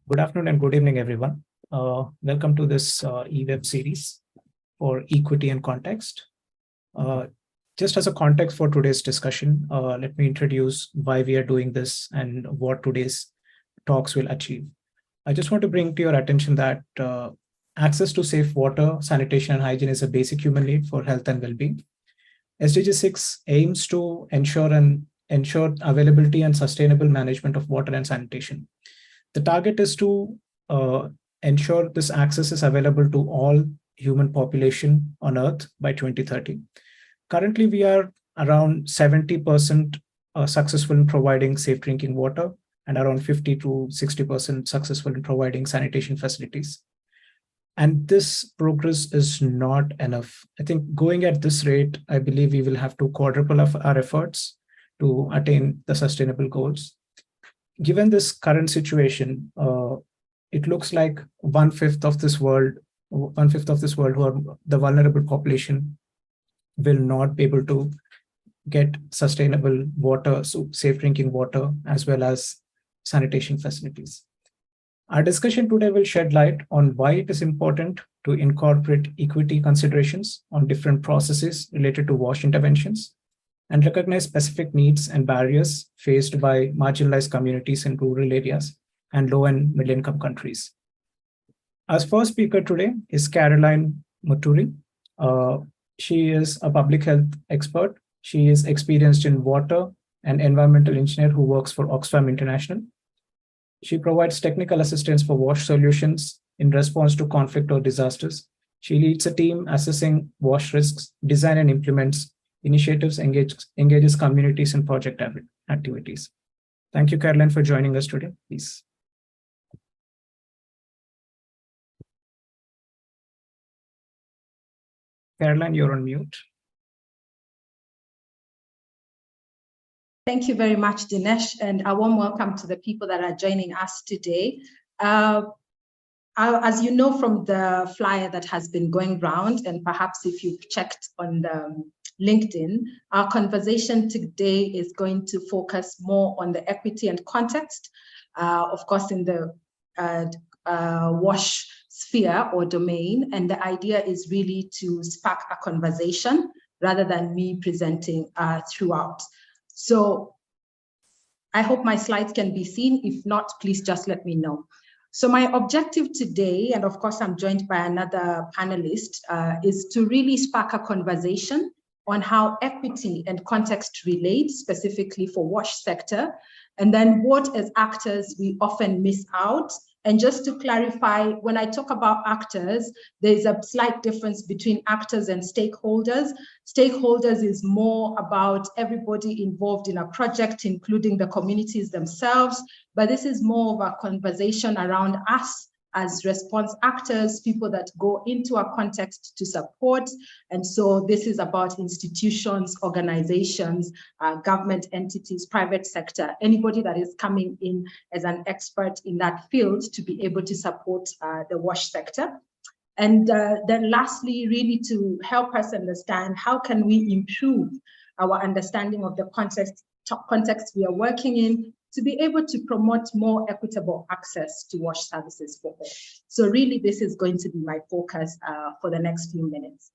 Good afternoon and good evening, everyone. Welcome to this eWeb series for equity and context. Just as a context for today's discussion, let me introduce why we are doing this and what today's talks will achieve. I just want to bring to your attention that access to safe water, sanitation, and hygiene is a basic human need for health and well-being. SDG 6 aims to ensure availability and sustainable management of water and sanitation. The target is to ensure this access is available to all human population on Earth by 2030. Currently, we are around 70% successful in providing safe drinking water and around 50 to 60% successful in providing sanitation facilities. And this progress is not enough. I think going at this rate, I believe we will have to quadruple our efforts to attain the sustainable goals. Given this current situation, it looks like 1/5 of this world, who are the vulnerable population, will not be able to get sustainable water, so safe drinking water, as well as sanitation facilities. Our discussion today will shed light on why it is important to incorporate equity considerations on different processes related to WASH interventions, and recognize specific needs and barriers faced by marginalized communities in rural areas and low and middle income countries. Our first speaker today is Caroline Muturi. She is a public health expert. She is experienced in water and environmental engineer who works for OXFAM International. She provides technical assistance for WASH solutions in response to conflict or disasters. She leads a team assessing WASH risks, design and implements initiatives, engages communities in project activities. Thank you, Caroline, for joining us today. Please. Caroline, you're on mute. Thank you very much, Dinesh, and a warm welcome to the people that are joining us today. As you know from the flyer that has been going round, and perhaps if you've checked on the LinkedIn, our conversation today is going to focus more on the equity and context, of course, in the WASH sphere or domain. And the idea is really to spark a conversation rather than me presenting throughout. So I hope my slides can be seen. If not, please just let me know. So my objective today, and of course I'm joined by another panelist, is to really spark a conversation on how equity and context relate specifically for WASH sector, and then what as actors we often miss out. And just to clarify, when I talk about actors, there's a slight difference between actors and stakeholders. Stakeholders is more about everybody involved in a project, including the communities themselves, but this is more of a conversation around us as response actors, people that go into a context to support. And so this is about institutions, organizations, government entities, private sector, anybody that is coming in as an expert in that field to be able to support the WASH sector. And then lastly, really to help us understand how can we improve our understanding of the context we are working in, to be able to promote more equitable access to WASH services for all. So really, this is going to be my focus for the next few minutes.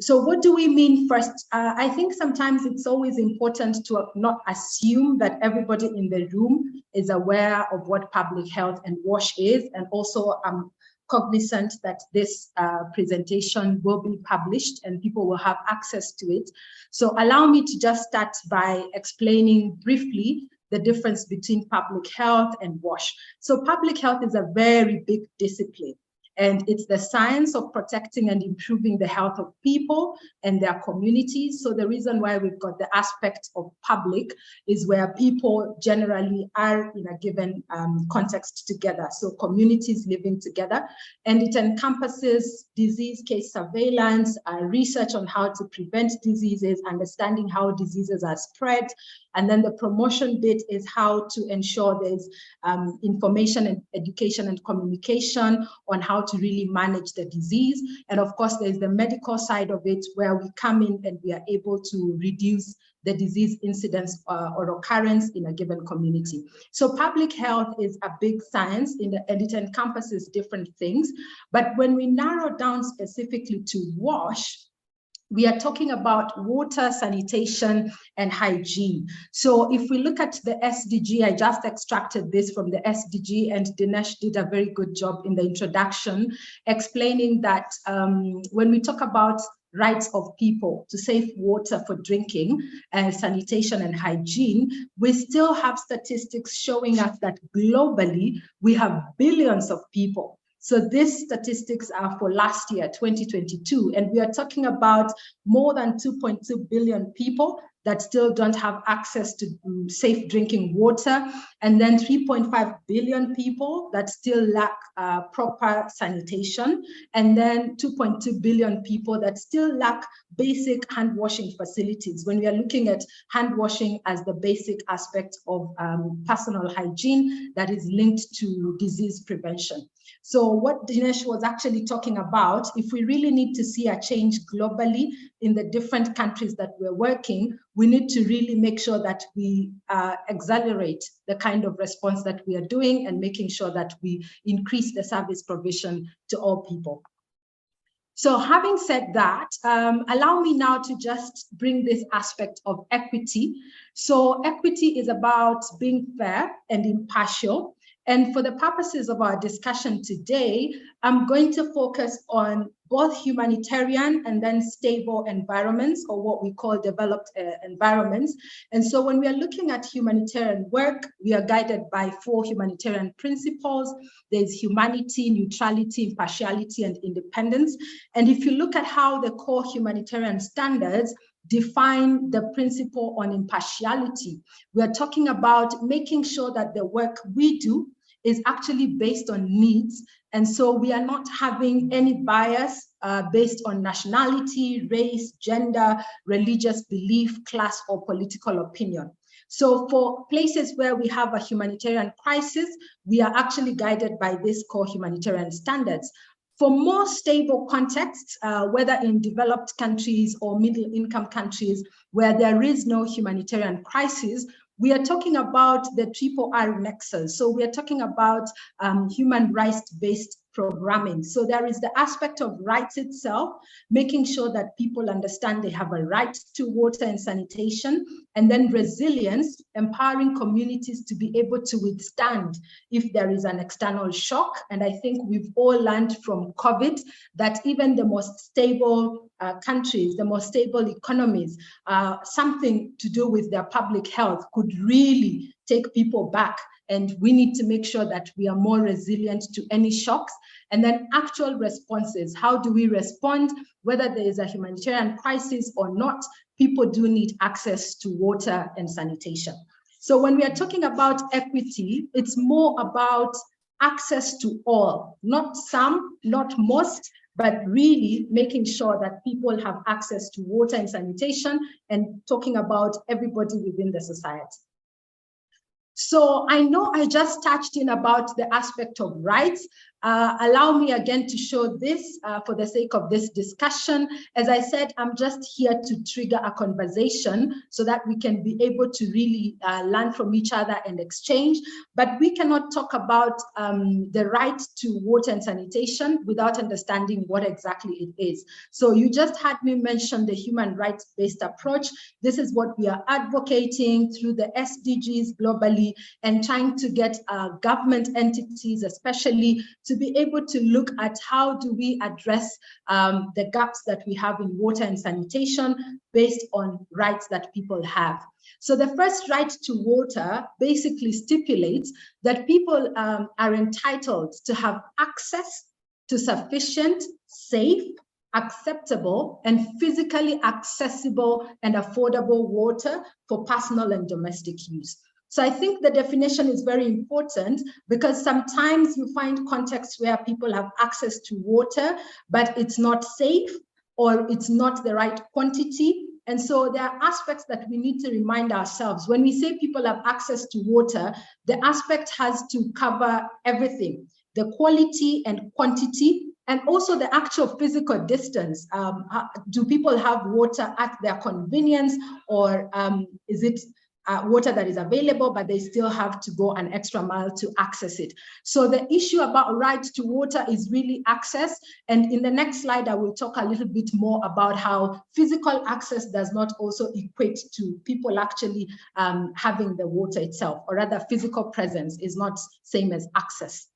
So what do we mean first? I think sometimes it's always important to not assume that everybody in the room is aware of what public health and WASH is, and also cognizant that this presentation will be published and people will have access to it. So allow me to just start by explaining briefly the difference between public health and WASH. So public health is a very big discipline, and it's the science of protecting and improving the health of people and their communities. So the reason why we've got the aspect of public is where people generally are in a given context together. So communities living together, and it encompasses disease case surveillance, research on how to prevent diseases, understanding how diseases are spread, and then the promotion bit is how to ensure there's information and education and communication on how to really manage the disease. And of course, there's the medical side of it where we come in and we are able to reduce the disease incidence or occurrence in a given community. So public health is a big science and it encompasses different things. But when we narrow down specifically to WASH, we are talking about water, sanitation, and hygiene. So if we look at the SDG, I just extracted this from the SDG, and Dinesh did a very good job in the introduction, explaining that when we talk about rights of people to safe water for drinking, sanitation and hygiene, we still have statistics showing us that globally, we have billions of people. So these statistics are for last year, 2022, and we are talking about more than 2.2 billion people that still don't have access to safe drinking water, and then 3.5 billion people that still lack proper sanitation, and then 2.2 billion people that still lack basic hand washing facilities, when we are looking at hand washing as the basic aspect of personal hygiene that is linked to disease prevention. So what Dinesh was actually talking about, if we really need to see a change globally in the different countries that we're working, we need to really make sure that we accelerate the kind of response that we are doing and making sure that we increase the service provision to all people. So having said that, allow me now to just bring this aspect of equity. So equity is about being fair and impartial. And for the purposes of our discussion today, I'm going to focus on both humanitarian and then stable environments, or what we call developed environments. And so when we are looking at humanitarian work, we are guided by 4 humanitarian principles. There's humanity, neutrality, impartiality, and independence. And if you look at how the core humanitarian standards define the principle on impartiality, we are talking about making sure that the work we do is actually based on needs. And so we are not having any bias based on nationality, race, gender, religious belief, class, or political opinion. So for places where we have a humanitarian crisis, we are actually guided by these core humanitarian standards. For more stable contexts, whether in developed countries or middle-income countries where there is no humanitarian crisis, we are talking about the triple R nexus. So we are talking about human rights-based programming. So there is the aspect of rights itself, making sure that people understand they have a right to water and sanitation, and then resilience, empowering communities to be able to withstand if there is an external shock. And I think we've all learned from COVID that even the most stable countries, the most stable economies, something to do with their public health could really take people back. And we need to make sure that we are more resilient to any shocks. And then actual responses. How do we respond? Whether there is a humanitarian crisis or not, people do need access to water and sanitation. So when we are talking about equity, it's more about access to all, not some, not most, but really making sure that people have access to water and sanitation, and talking about everybody within the society. So I know I just touched in about the aspect of rights. Allow me again to show this for the sake of this discussion. As I said, I'm just here to trigger a conversation so that we can be able to really learn from each other and exchange. But we cannot talk about the right to water and sanitation without understanding what exactly it is. So you just had me mention the human rights-based approach. This is what we are advocating through the SDGs globally, and trying to get government entities, especially, to be able to look at how do we address the gaps that we have in water and sanitation based on rights that people have. So the first right to water basically stipulates that people are entitled to have access to sufficient, safe, acceptable, and physically accessible and affordable water for personal and domestic use. So I think the definition is very important, because sometimes you find contexts where people have access to water, but it's not safe or it's not the right quantity. And so there are aspects that we need to remind ourselves. When we say people have access to water, the aspect has to cover everything, the quality and quantity, And also the actual physical distance. Do people have water at their convenience, or is it water that is available, but they still have to go an extra mile to access it? So the issue about right to water is really access. And in the next slide, I will talk a little bit more about how physical access does not also equate to people actually having the water itself, or rather physical presence is not same as access.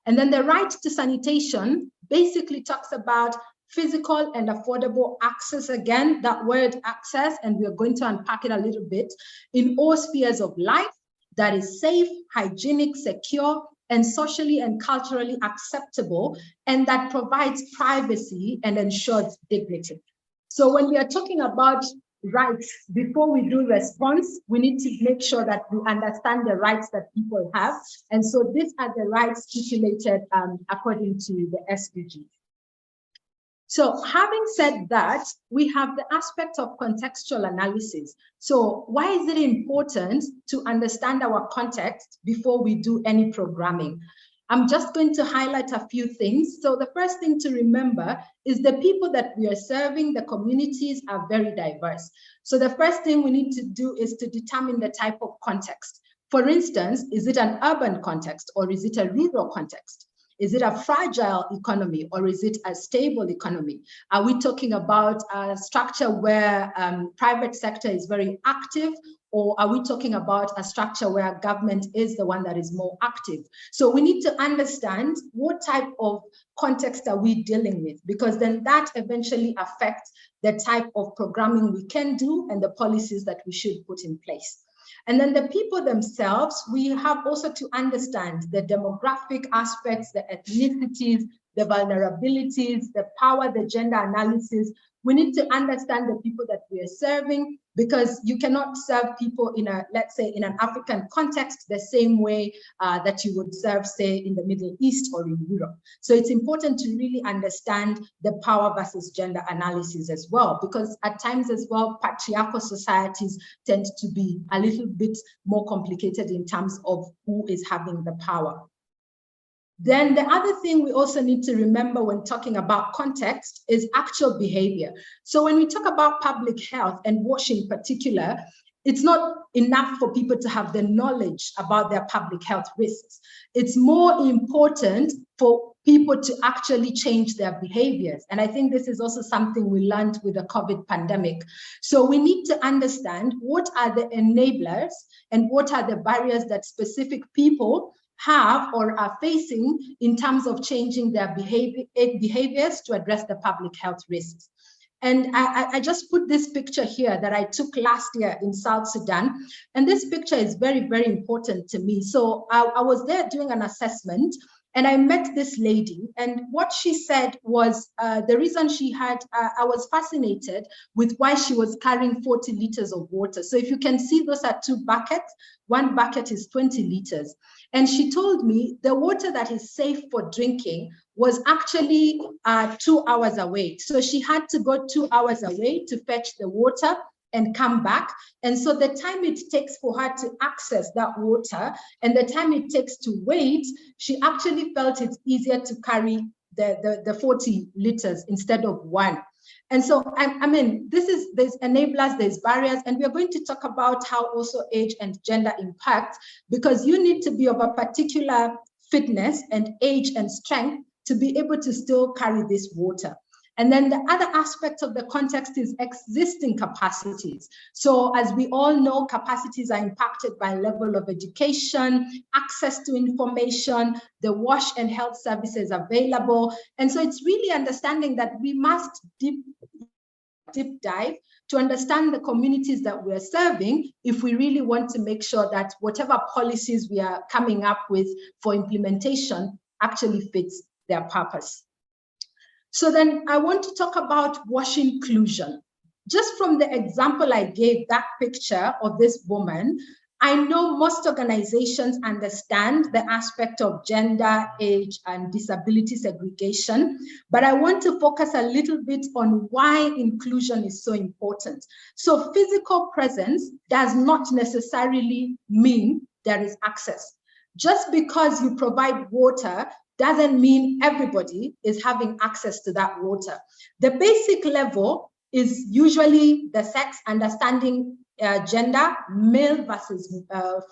And then the right to sanitation basically talks about physical and affordable access. Again, that word access, and we're going to unpack it a little bit, in all spheres of life that is safe, hygienic, secure, and socially and culturally acceptable, and that provides privacy and ensures dignity. So when we are talking about rights, before we do response, we need to make sure that we understand the rights that people have. And so these are the rights stipulated according to the SDGs. So having said that, we have the aspect of contextual analysis. So why is it important to understand our context before we do any programming? I'm just going to highlight a few things. So the first thing to remember is the people that we are serving, the communities are very diverse. So the first thing we need to do is to determine the type of context. For instance, is it an urban context or is it a rural context? Is it a fragile economy or is it a stable economy? Are we talking about a structure where private sector is very active, or are we talking about a structure where government is the one that is more active? So we need to understand what type of context are we dealing with, because then that eventually affects the type of programming we can do and the policies that we should put in place. And then the people themselves, we have also to understand the demographic aspects, the ethnicities, the vulnerabilities, the power, the gender analysis. We need to understand the people that we are serving, because you cannot serve people in a, let's say, in an African context the same way that you would serve, say, in the Middle East or in Europe. So it's important to really understand the power versus gender analysis as well, because at times as well, patriarchal societies tend to be a little bit more complicated in terms of who is having the power. Then the other thing we also need to remember when talking about context is actual behavior. So when we talk about public health and WASH in particular, it's not enough for people to have the knowledge about their public health risks. It's more important for people to actually change their behaviors. And I think this is also something we learned with the COVID pandemic. So we need to understand what are the enablers and what are the barriers that specific people have or are facing in terms of changing their behaviors to address the public health risks. And I just put this picture here that I took last year in South Sudan. And this picture is very, very important to me. So I was there doing an assessment and I met this lady, and what she said was the reason she had, I was fascinated with why she was carrying 40 liters of water. So if you can see, those are two buckets. One bucket is 20 liters. And she told me the water that is safe for drinking was actually 2 hours away. So she had to go 2 hours away to fetch the water and come back. And so the time it takes for her to access that water and the time it takes to wait, she actually felt it's easier to carry the 40 liters instead of one. And so, I mean, there's enablers, there's barriers, and we're going to talk about how also age and gender impact, because you need to be of a particular fitness and age and strength to be able to still carry this water. And then the other aspect of the context is existing capacities. So as we all know, capacities are impacted by level of education, access to information, the WASH and health services available. And so it's really understanding that we must deep dive to understand the communities that we are serving if we really want to make sure that whatever policies we are coming up with for implementation actually fits their purpose. So then I want to talk about WASH inclusion. Just from the example I gave, that picture of this woman, I know most organizations understand the aspect of gender, age, and disability segregation, but I want to focus a little bit on why inclusion is so important. So physical presence does not necessarily mean there is access. Just because you provide water doesn't mean everybody is having access to that water. The basic level is usually the sex, understanding gender, male versus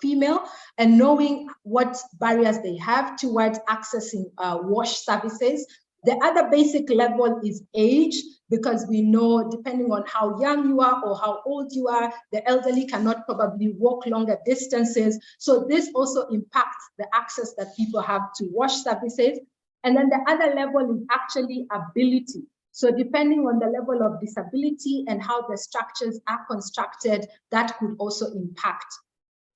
female, and knowing what barriers they have towards accessing wash services. The other basic level is age, because we know depending on how young you are or how old you are, the elderly cannot probably walk longer distances. So this also impacts the access that people have to wash services. And then the other level is actually ability. So depending on the level of disability and how the structures are constructed, that could also impact.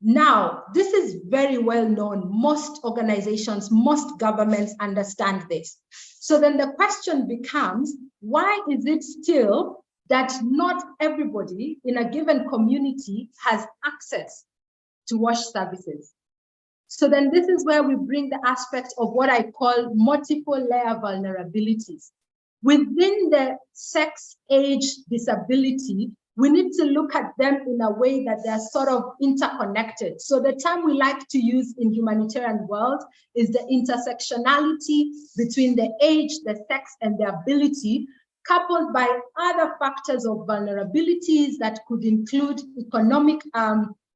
Now, this is very well known. Most organizations, most governments understand this. So then the question becomes, why is it still that not everybody in a given community has access to wash services? So then this is where we bring the aspect of what I call multiple layer vulnerabilities. Within the sex, age, disability, we need to look at them in a way that they're sort of interconnected. So the term we like to use in humanitarian world is the intersectionality between the age, the sex, and the ability, coupled by other factors of vulnerabilities that could include economic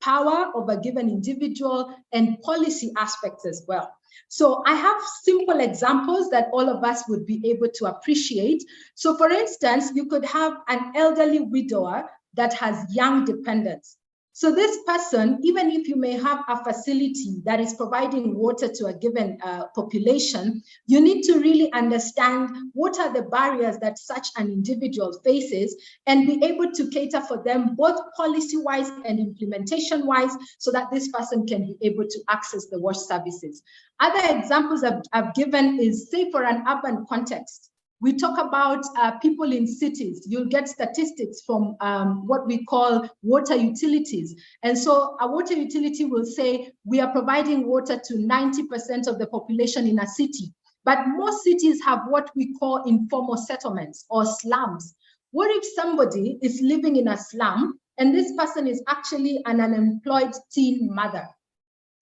power of a given individual and policy aspects as well. So I have simple examples that all of us would be able to appreciate. So for instance, you could have an elderly widower that has young dependents. So this person, even if you may have a facility that is providing water to a given population, you need to really understand what are the barriers that such an individual faces and be able to cater for them both policy-wise and implementation-wise so that this person can be able to access the wash services. Other examples I've given is, say, for an urban context. We talk about people in cities. You'll get statistics from what we call water utilities. And so a water utility will say, we are providing water to 90% of the population in a city. But most cities have what we call informal settlements or slums. What if somebody is living in a slum and this person is actually an unemployed teen mother?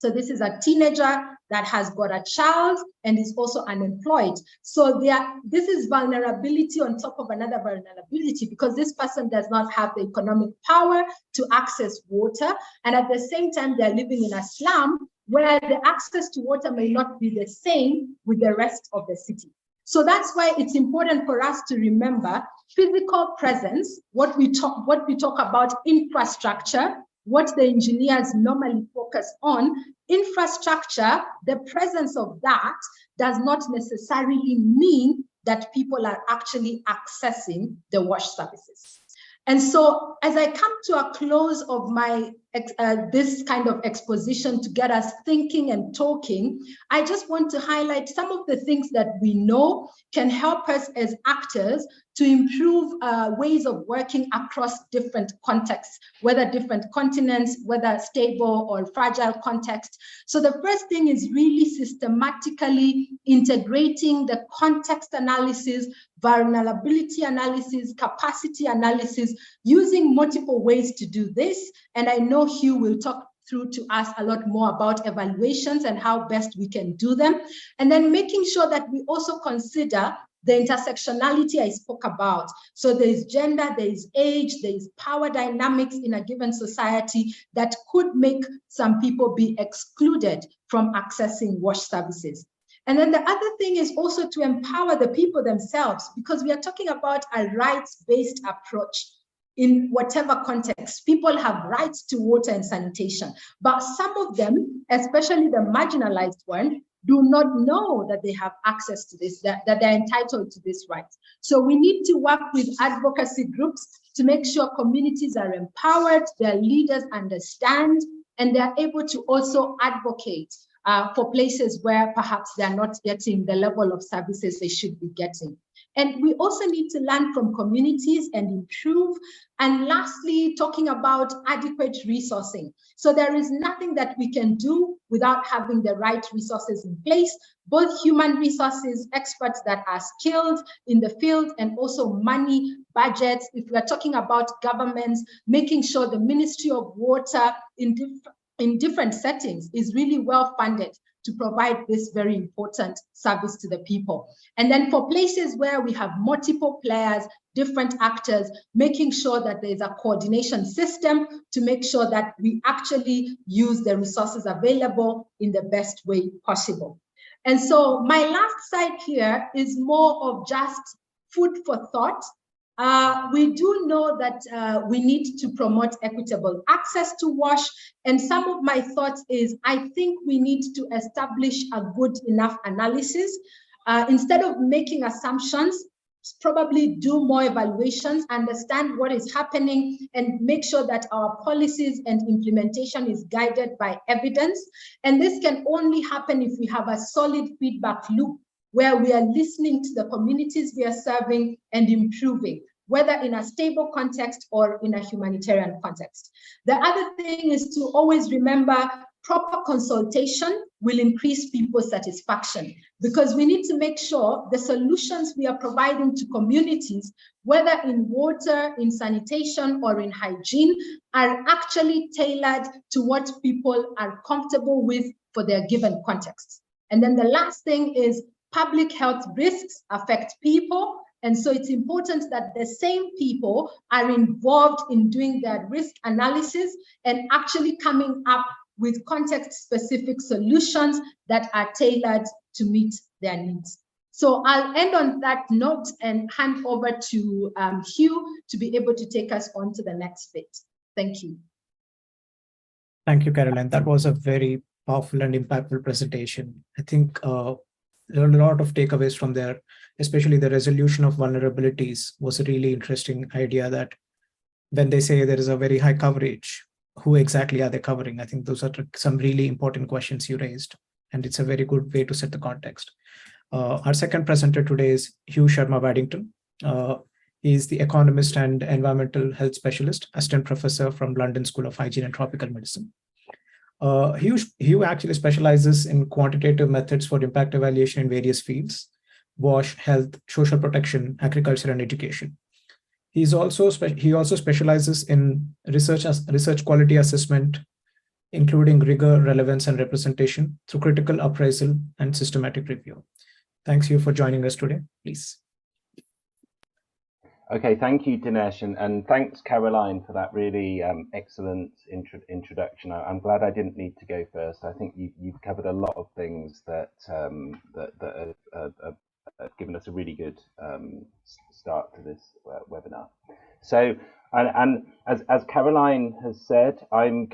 So this is a teenager that has got a child and is also unemployed. So this is vulnerability on top of another vulnerability, because this person does not have the economic power to access water. And at the same time, they're living in a slum where the access to water may not be the same with the rest of the city. So that's why it's important for us to remember physical presence, what we talk about infrastructure, what the engineers normally focus on. Infrastructure, the presence of that does not necessarily mean that people are actually accessing the wash services. And so as I come to a close of my this kind of exposition to get us thinking and talking, I just want to highlight some of the things that we know can help us as actors to improve ways of working across different contexts, whether different continents, whether stable or fragile contexts. So the first thing is really systematically integrating the context analysis, vulnerability analysis, capacity analysis, using multiple ways to do this. And I know Hugh will talk through to us a lot more about evaluations and how best we can do them. And then making sure that we also consider the intersectionality I spoke about. So there is gender, there is age, there is power dynamics in a given society that could make some people be excluded from accessing wash services. And then the other thing is also to empower the people themselves, because we are talking about a rights-based approach. In whatever context, people have rights to water and sanitation, but some of them, especially the marginalized ones, do not know that they have access to this, that they're entitled to this right. So we need to work with advocacy groups to make sure communities are empowered, their leaders understand, and they're able to also advocate for places where perhaps they're not getting the level of services they should be getting. And we also need to learn from communities and improve. And lastly, talking about adequate resourcing. So there is nothing that we can do without having the right resources in place, both human resources, experts that are skilled in the field, and also money, budgets. If we are talking about governments, making sure the Ministry of Water in different settings is really well funded to provide this very important service to the people. And then for places where we have multiple players, different actors, making sure that there's a coordination system to make sure that we actually use the resources available in the best way possible. And so my last slide here is more of just food for thought. We do know that we need to promote equitable access to WASH. And some of my thoughts is, I think we need to establish a good enough analysis. Instead of making assumptions, probably do more evaluations, understand what is happening, and make sure that our policies and implementation is guided by evidence. And this can only happen if we have a solid feedback loop where we are listening to the communities we are serving and improving, whether in a stable context or in a humanitarian context. The other thing is to always remember proper consultation will increase people's satisfaction, because we need to make sure the solutions we are providing to communities, whether in water, in sanitation, or in hygiene, are actually tailored to what people are comfortable with for their given context. And then the last thing is public health risks affect people. And so it's important that the same people are involved in doing their risk analysis and actually coming up with context-specific solutions that are tailored to meet their needs. So I'll end on that note and hand over to Hugh to be able to take us on to the next bit. Thank you. Thank you, Caroline. That was a very powerful and impactful presentation. I think there are a lot of takeaways from there, especially the resolution of vulnerabilities was a really interesting idea, that when they say there is a very high coverage, who exactly are they covering? I think those are some really important questions you raised, and it's a very good way to set the context. Our second presenter today is Hugh Sharma Waddington. He is the economist and environmental health specialist, assistant professor from London School of Hygiene and Tropical Medicine. Hugh actually specializes in quantitative methods for impact evaluation in various fields: WASH, health, social protection, agriculture, and education. He also specializes in research quality assessment, including rigor, relevance, and representation through critical appraisal and systematic review. Thanks, Hugh, for joining us today. Please. Okay, thank you, Dinesh, and thanks, Caroline, for that really excellent introduction. I'm glad I didn't need to go first. I think you've covered a lot of things that have given us a really good start to this webinar. So, and as Caroline has said, I'm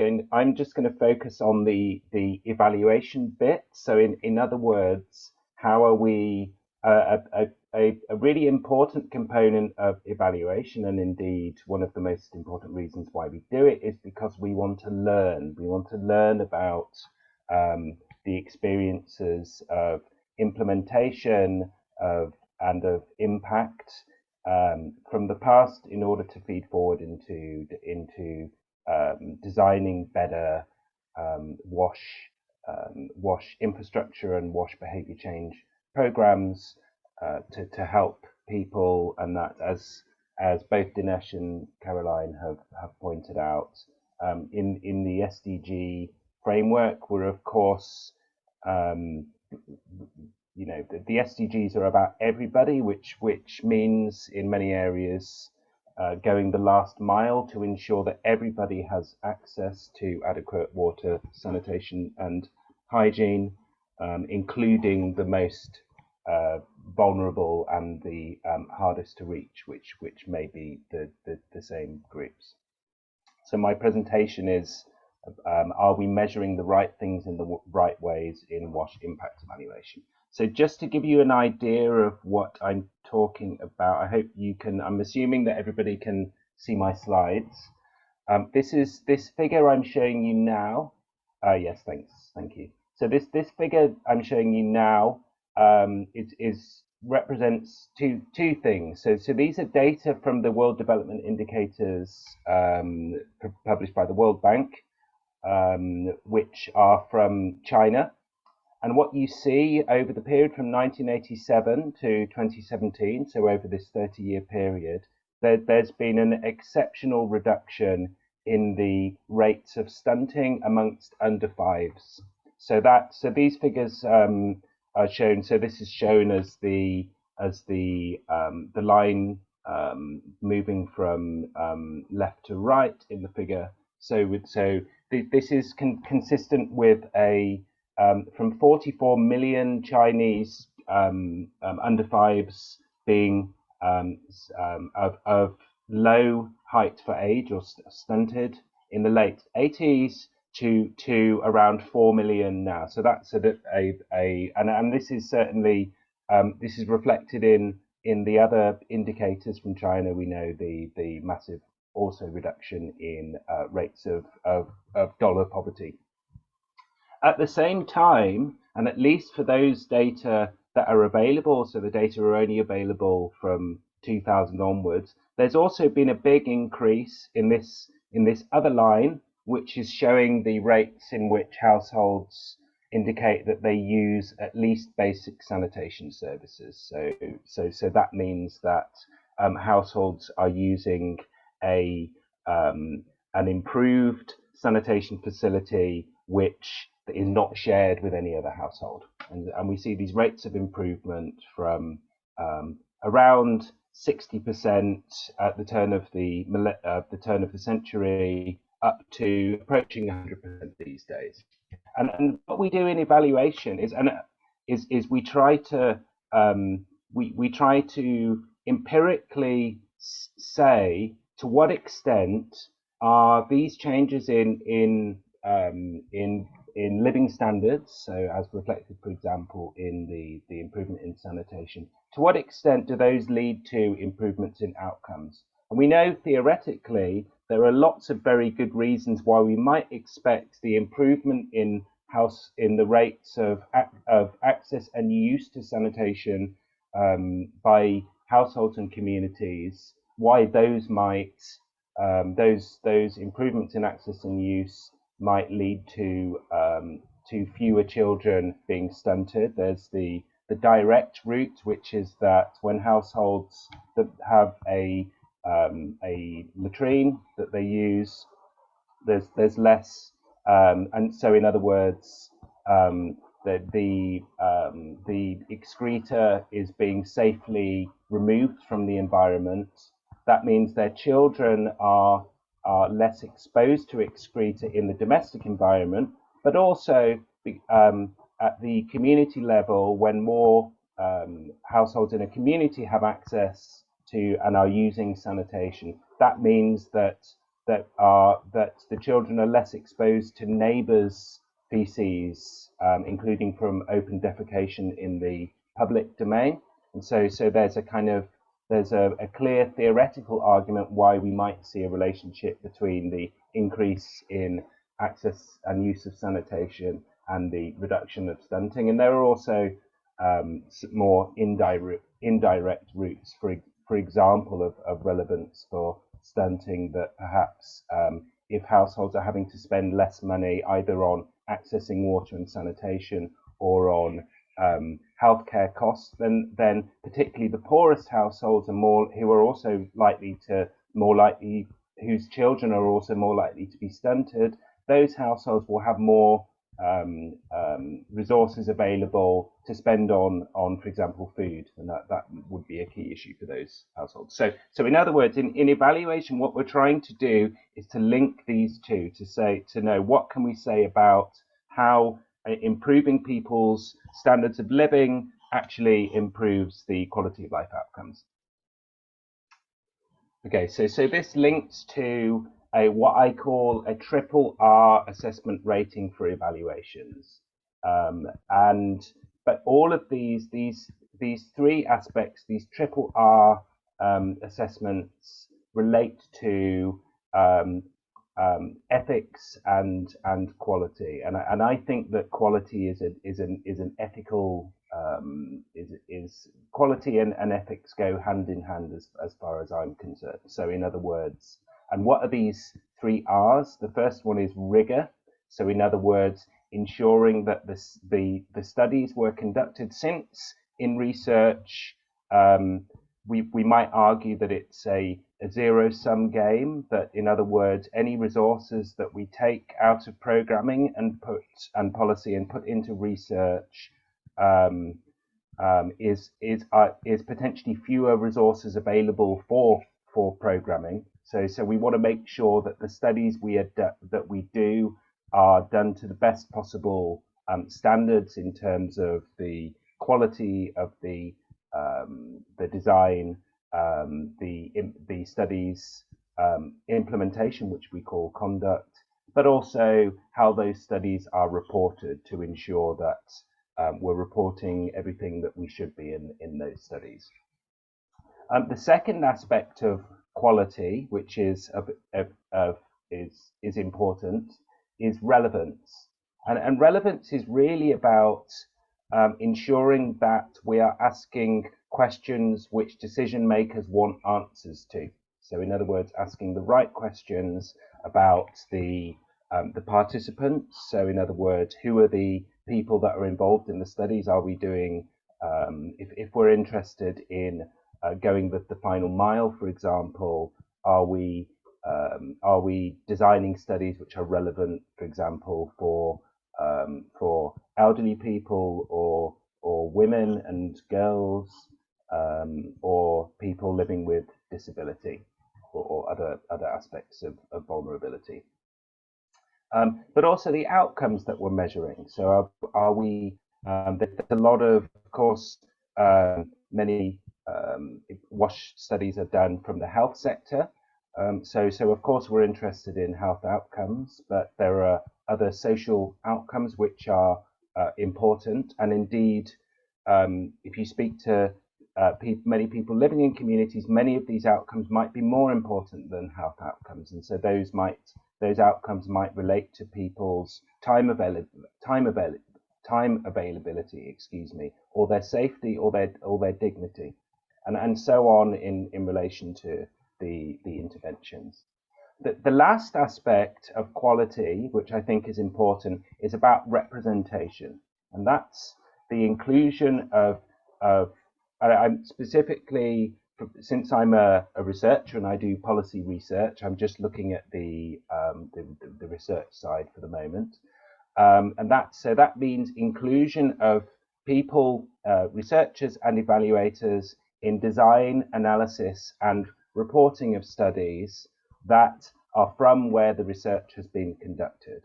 just going to focus on the evaluation bit. So, in other words, how are we a really important component of evaluation, and indeed one of the most important reasons why we do it, is because we want to learn. We want to learn about the experiences of implementation and of impact from the past, in order to feed forward into designing better WASH infrastructure and WASH behavior change programs to help people. And that, as both Dinesh and Caroline have pointed out, in the SDG framework, we're of course the SDGs are about everybody, which means in many areas going the last mile to ensure that everybody has access to adequate water, sanitation, and hygiene, including the most vulnerable and the hardest to reach, which may be the same groups. So my presentation is, are we measuring the right things in the right ways in WASH impact evaluation? So just to give you an idea of what I'm talking about, I hope you can, I'm assuming that everybody can see my slides. This figure I'm showing you now. Yes, thank you. So this figure I'm showing you now represents two things. So these are data from the World Development Indicators published by the World Bank, which are from China. And what you see over the period from 1987 to 2017, so over this 30-year period, there's been an exceptional reduction in the rates of stunting amongst under fives. So these figures are shown. So this is shown as the line moving from left to right in the figure. This is consistent with a from 44 million Chinese under fives being of low height for age or stunted in the late 80s to around 4 million now. So that's and this is certainly this is reflected in the other indicators from China. We know the massive also reduction in rates of dollar poverty. At the same time, and at least for those data that are available, so the data are only available from 2000 onwards, there's also been a big increase in this other line, which is showing the rates in which households indicate that they use at least basic sanitation services. So that means that households are using an improved sanitation facility which is not shared with any other household, and we see these rates of improvement from around 60% at the turn of the century up to approaching 100% these days. And what we do in evaluation is we try to we try to empirically say to what extent are these changes in living standards, so as reflected, for example, in the improvement in sanitation, to what extent do those lead to improvements in outcomes? And we know theoretically there are lots of very good reasons why we might expect the improvement in the rates of access and use to sanitation by households and communities, why those might those improvements in access and use might lead to fewer children being stunted. There's the direct route, which is that when households that have a latrine that they use, there's less, and so in other words, the excreta is being safely removed from the environment. That means their children are less exposed to excreta in the domestic environment, but also at the community level, when more households in a community have access to and are using sanitation, that means that the children are less exposed to neighbours' feces, including from open defecation in the public domain. And so there's a clear theoretical argument why we might see a relationship between the increase in access and use of sanitation and the reduction of stunting. And there are also more indirect routes, for example, of relevance for stunting, that perhaps if households are having to spend less money either on accessing water and sanitation or on healthcare costs, then particularly the poorest households are whose children are also more likely to be stunted. Those households will have more resources available to spend on, for example, food, and that would be a key issue for those households. So in other words, in evaluation, what we're trying to do is to link these two, to know what can we say about how improving people's standards of living actually improves the quality of life outcomes. Okay, so this links to what I call a triple R assessment rating for evaluations, but all of these three aspects, these triple R assessments, relate to ethics and quality, and I think that quality is an ethical quality and ethics go hand in hand as far as I'm concerned. So in other words, and what are these three R's? The first one is rigor. So in other words, ensuring that the studies were conducted since in research. We might argue that it's a zero-sum game, that in other words, any resources that we take out of programming and policy and put into research is potentially fewer resources available for programming. So we want to make sure that the studies that we do are done to the best possible standards in terms of the quality of the design, the studies implementation, which we call conduct, but also how those studies are reported to ensure that we're reporting everything that we should be in those studies. The second aspect of quality, which is important, is relevance, and relevance is really about ensuring that we are asking questions which decision makers want answers to. So, in other words, asking the right questions about the participants. So, in other words, who are the people that are involved in the studies? Are we doing, if we're interested in going the final mile, for example, are we designing studies which are relevant, for example, for elderly people or women and girls, or people living with disability, or other aspects of vulnerability. But also the outcomes that we're measuring. So are we, there's a lot of course, many WASH studies are done from the health sector. So of course we're interested in health outcomes, but there are other social outcomes which are important. And indeed, if you speak to many people living in communities, many of these outcomes might be more important than health outcomes, and so those outcomes might relate to people's time availability, excuse me, or their safety, or their dignity, and so on in relation to the interventions. The last aspect of quality, which I think is important, is about representation, and that's the inclusion of I'm specifically, since I'm a researcher and I do policy research, I'm just looking at the research side for the moment, and that means inclusion of people, researchers and evaluators in design, analysis, and reporting of studies that are from where the research has been conducted.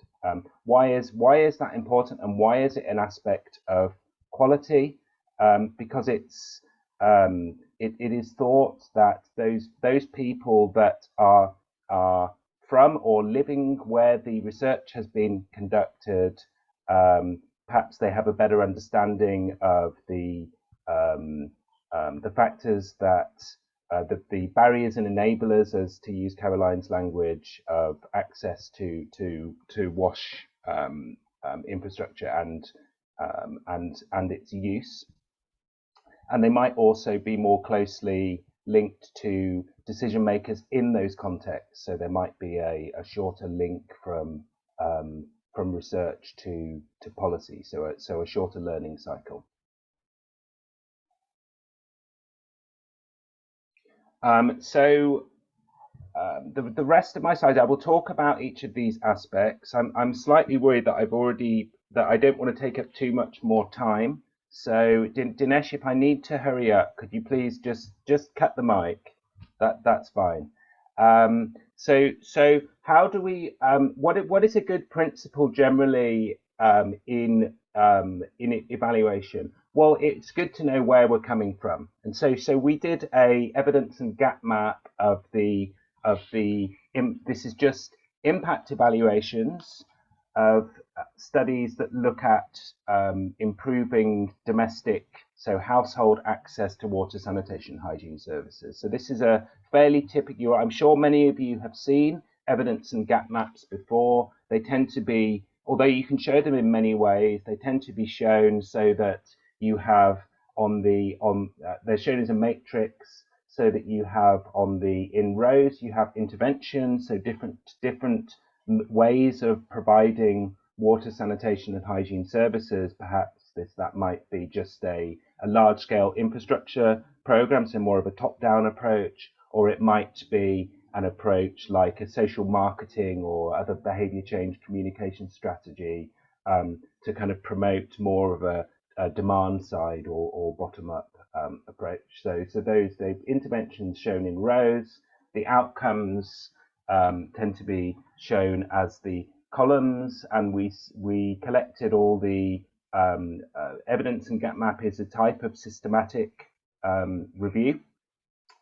Why is that important, and why is it an aspect of quality? Because it is thought that those people that are from or living where the research has been conducted, perhaps they have a better understanding of the factors that the barriers and enablers, as to use Caroline's language, of access to WASH infrastructure and its use. And they might also be more closely linked to decision makers in those contexts. So there might be a shorter link from research to policy. So a shorter learning cycle. The rest of my slides, I will talk about each of these aspects. I'm slightly worried that I don't want to take up too much more time. So Dinesh, if I need to hurry up, could you please just cut the mic? That's fine. So how do we what is a good principle generally in evaluation? Well, it's good to know where we're coming from, and so we did a evidence and gap map of the this is just impact evaluations of studies that look at improving domestic, so household access to water, sanitation, hygiene services. So this is a fairly typical, I'm sure many of you have seen evidence and gap maps before. They tend to be, although you can show them in many ways, they tend to be shown so that you have they're shown as a matrix, so that you have in rows you have interventions, so different ways of providing water, sanitation and hygiene services. Perhaps that might be just a large scale infrastructure program, so more of a top down approach, or it might be an approach like a social marketing or other behavior change communication strategy to kind of promote more of a demand side or bottom up approach. So those the interventions shown in rows, the outcomes tend to be shown as the columns, and we collected all the evidence and gap map is a type of systematic review.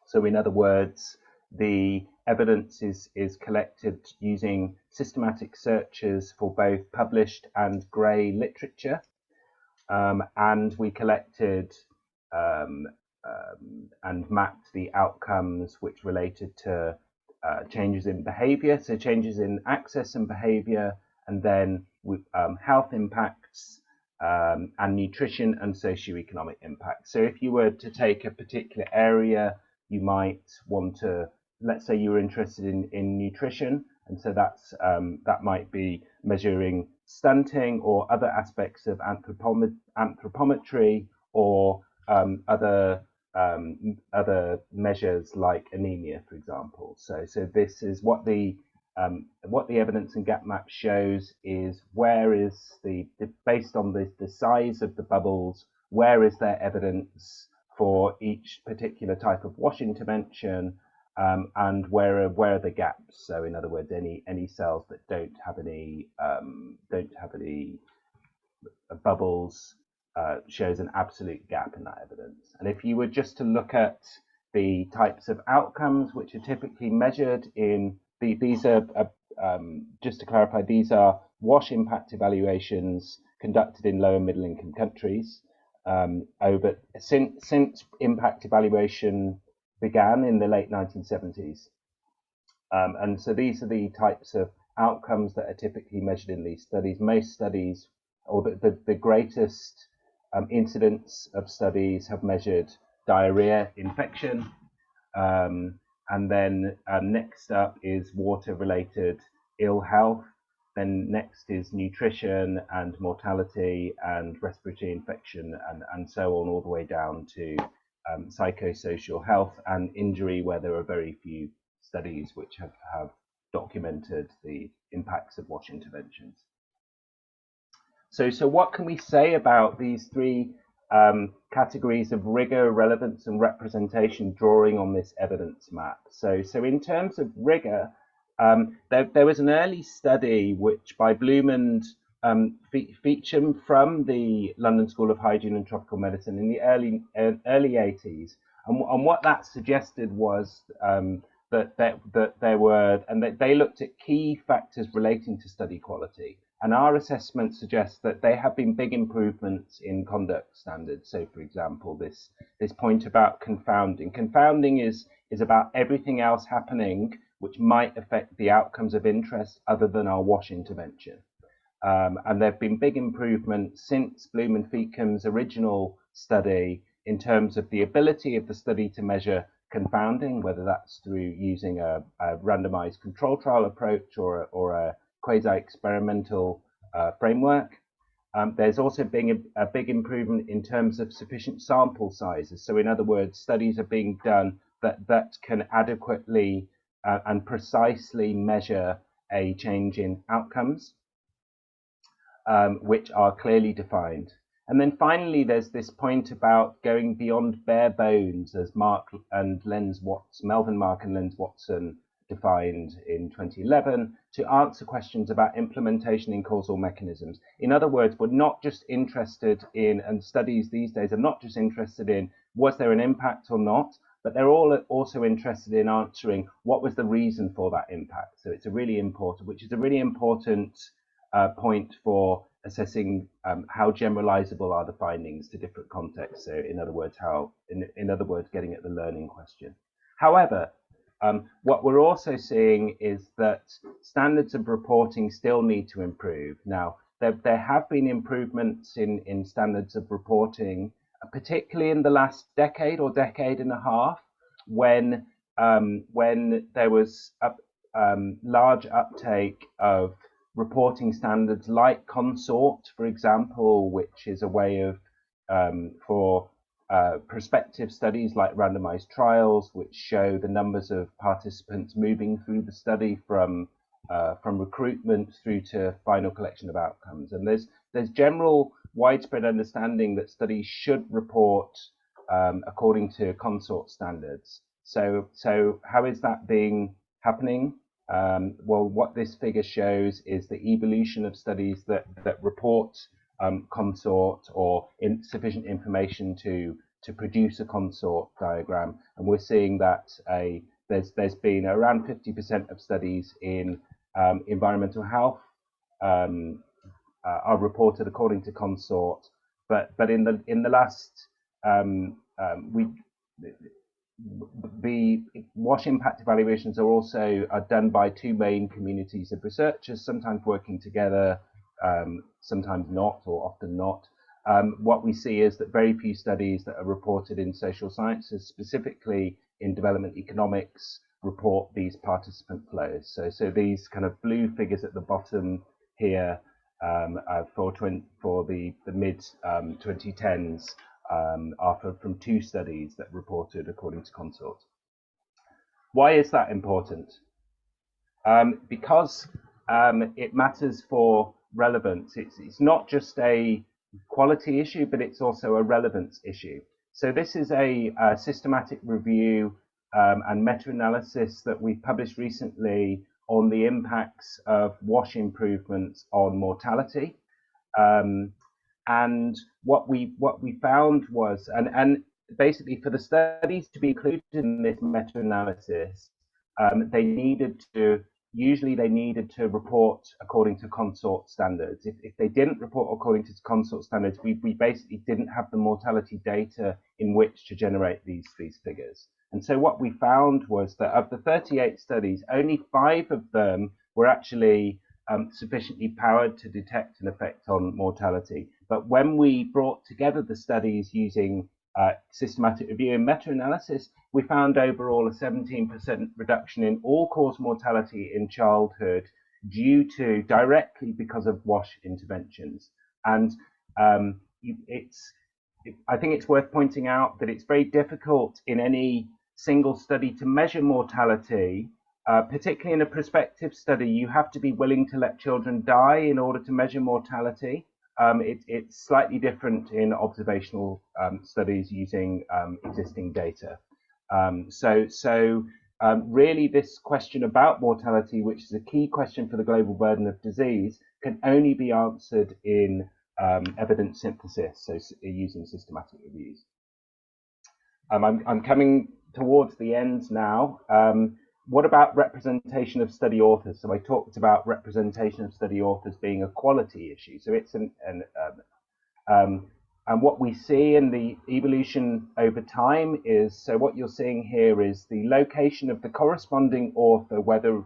So in other words, the evidence is collected using systematic searches for both published and grey literature. And we collected and mapped the outcomes which related to changes in behaviour, so changes in access and behaviour, and then health impacts and nutrition and socioeconomic impacts. So if you were to take a particular area, you might want to, let's say you were interested in nutrition, and so that's that might be measuring stunting or other aspects of anthropometry or other measures like anemia, for example. So this is what the evidence and gap map shows is where is based on the size of the bubbles, where is there evidence for each particular type of wash intervention, and where are the gaps? So in other words, any cells that don't have any bubbles shows an absolute gap in that evidence. And if you were just to look at the types of outcomes which are typically measured in these are just to clarify, these are wash impact evaluations conducted in low and middle income countries over since impact evaluation began in the late 1970s. And so these are the types of outcomes that are typically measured in these studies. Most studies, or the greatest incidence of studies, have measured diarrhea infection. And then next up is water-related ill health. Then next is nutrition and mortality and respiratory infection and so on, all the way down to psychosocial health and injury, where there are very few studies which have documented the impacts of wash interventions. So what can we say about these three categories of rigor, relevance, and representation, drawing on this evidence map? So in terms of rigor, there was an early study which by Bloom and Feacham from the London School of Hygiene and Tropical Medicine in the early 80s, and what that suggested was that there were, and that they looked at key factors relating to study quality. And our assessment suggests that there have been big improvements in conduct standards. So, for example, this point about confounding. Confounding is about everything else happening which might affect the outcomes of interest other than our wash intervention. And there have been big improvements since Bloom and Feacham's original study in terms of the ability of the study to measure confounding, whether that's through using a randomized control trial approach or a quasi-experimental framework. There's also been a big improvement in terms of sufficient sample sizes. So in other words, studies are being done that can adequately and precisely measure a change in outcomes, which are clearly defined. And then finally, there's this point about going beyond bare bones, as Melvin, Mark and Lenz Watson defined in 2011, to answer questions about implementation in causal mechanisms. In other words, we're not just interested in, and studies these days are not just interested in, was there an impact or not, but they're all also interested in answering what was the reason for that impact. So it's a really important, which is a really important point for assessing how generalizable are the findings to different contexts. So in other words, getting at the learning question. However, what we're also seeing is that standards of reporting still need to improve. Now, there have been improvements in standards of reporting, particularly in the last decade or decade and a half, when there was a large uptake of reporting standards like Consort, for example, which is a way of for prospective studies like randomized trials, which show the numbers of participants moving through the study from recruitment through to final collection of outcomes. And there's general widespread understanding that studies should report according to consort standards. So how is that happening? Well, what this figure shows is the evolution of studies that report consort or insufficient information to produce a consort diagram, and we're seeing that there's been around 50% of studies in environmental health are reported according to consort, but in the last the WASH impact evaluations are done by two main communities of researchers, sometimes working together, sometimes not, or often not. What we see is that very few studies that are reported in social sciences, specifically in development economics, report these participant flows. So these kind of blue figures at the bottom here for the mid 2010s are from two studies that reported according to consort. Why is that important? Because it matters for relevance. It's not just a quality issue, but it's also a relevance issue. So this is a systematic review and meta-analysis that we published recently on the impacts of WASH improvements on mortality. And what we found was, and basically for the studies to be included in this meta-analysis, they needed to report according to consort standards. If they didn't report according to consort standards, we basically didn't have the mortality data in which to generate these figures. And so what we found was that of the 38 studies, only 5 of them were actually sufficiently powered to detect an effect on mortality. But when we brought together the studies using systematic review and meta-analysis, we found overall a 17% reduction in all-cause mortality in childhood directly because of WASH interventions. And I think it's worth pointing out that it's very difficult in any single study to measure mortality. Particularly in a prospective study, you have to be willing to let children die in order to measure mortality. It's slightly different in observational studies using existing data. Really this question about mortality, which is a key question for the global burden of disease, can only be answered in evidence synthesis, so using systematic reviews. I'm coming towards the end now. What about representation of study authors? So I talked about representation of study authors being a quality issue. So it's and what we see in the evolution over time is, so what you're seeing here is the location of the corresponding author, whether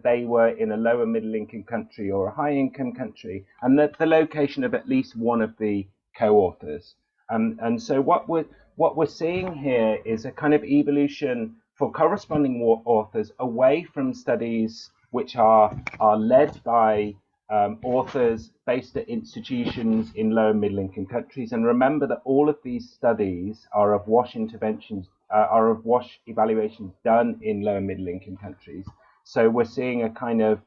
they were in a lower middle income country or a high income country, and the location of at least one of the co-authors. And so what we're seeing here is a kind of evolution for corresponding authors away from studies which are led by authors based at institutions in low and middle income countries. And remember that all of these studies are of WASH interventions, are of WASH evaluations done in low and middle income countries. So we're seeing a kind of,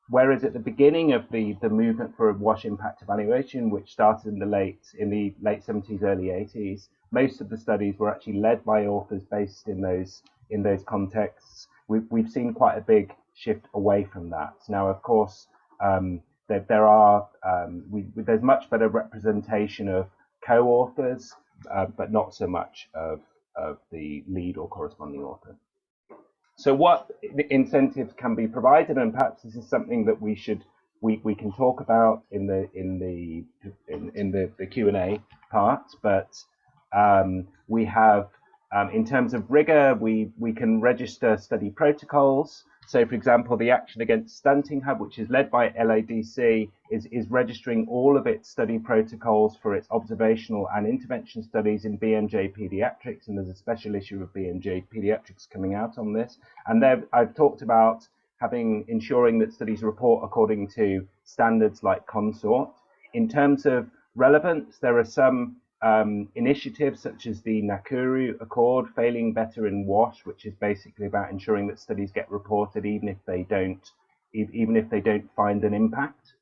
whereas at the beginning of the movement for a WASH impact evaluation, which started in the late 70s, early 80s, most of the studies were actually led by authors based in those contexts. We've seen quite a big shift away from that. Now, of course, there's much better representation of co-authors, but not so much of the lead or corresponding author. So what incentives can be provided, and perhaps this is something that we can talk about in the Q&A part, but we have, in terms of rigor, we can register study protocols. So, for example, the Action Against Stunting Hub, which is led by LADC, is registering all of its study protocols for its observational and intervention studies in BMJ Pediatrics, and there's a special issue of BMJ Pediatrics coming out on this. And there, I've talked about ensuring that studies report according to standards like consort. In terms of relevance, there are some initiatives such as the Nakuru Accord, Failing Better in WASH, which is basically about ensuring that studies get reported even if they don't find an impact,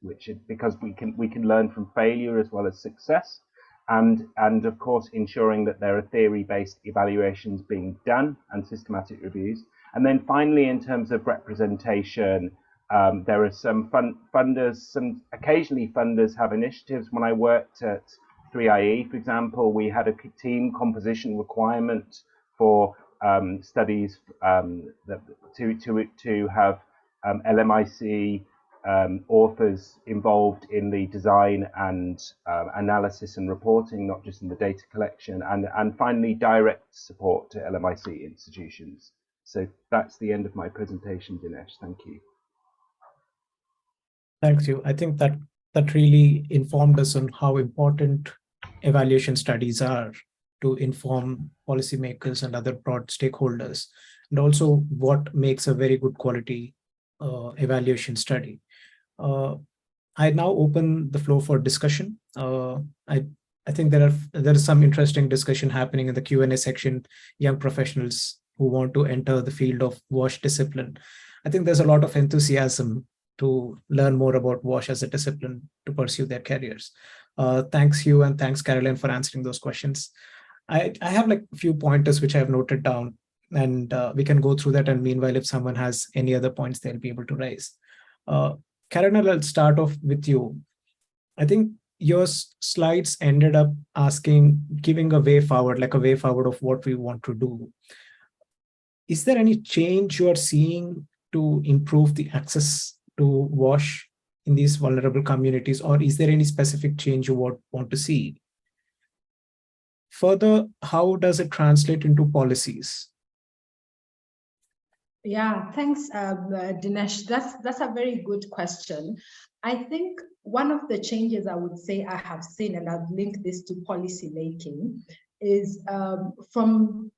because we can learn from failure as well as success, and of course ensuring that there are theory-based evaluations being done and systematic reviews. And then finally, in terms of representation, there are some funders, occasionally funders have initiatives. When I worked at 3IE, for example, we had a team composition requirement for studies to have LMIC authors involved in the design and analysis and reporting, not just in the data collection, and finally direct support to LMIC institutions. So that's the end of my presentation, Dinesh. Thank you. Thanks, you. I think that really informed us on how important evaluation studies are to inform policymakers and other broad stakeholders, and also what makes a very good quality evaluation study. I now open the floor for discussion. I think there is some interesting discussion happening in the Q&A section. Young professionals who want to enter the field of WASH discipline. I think there's a lot of enthusiasm to learn more about WASH as a discipline to pursue their careers. Thanks, Hugh, and thanks, Caroline, for answering those questions. I have like a few pointers which I have noted down, and we can go through that. And meanwhile, if someone has any other points, they'll be able to raise. Caroline, I'll start off with you. I think your slides ended up giving a way forward, like a way forward of what we want to do. Is there any change you are seeing to improve the access to WASH in these vulnerable communities, or is there any specific change you want to see? Further, how does it translate into policies? Yeah, thanks, Dinesh. That's a very good question. I think one of the changes I would say I have seen, and I've linked this to policy making, is from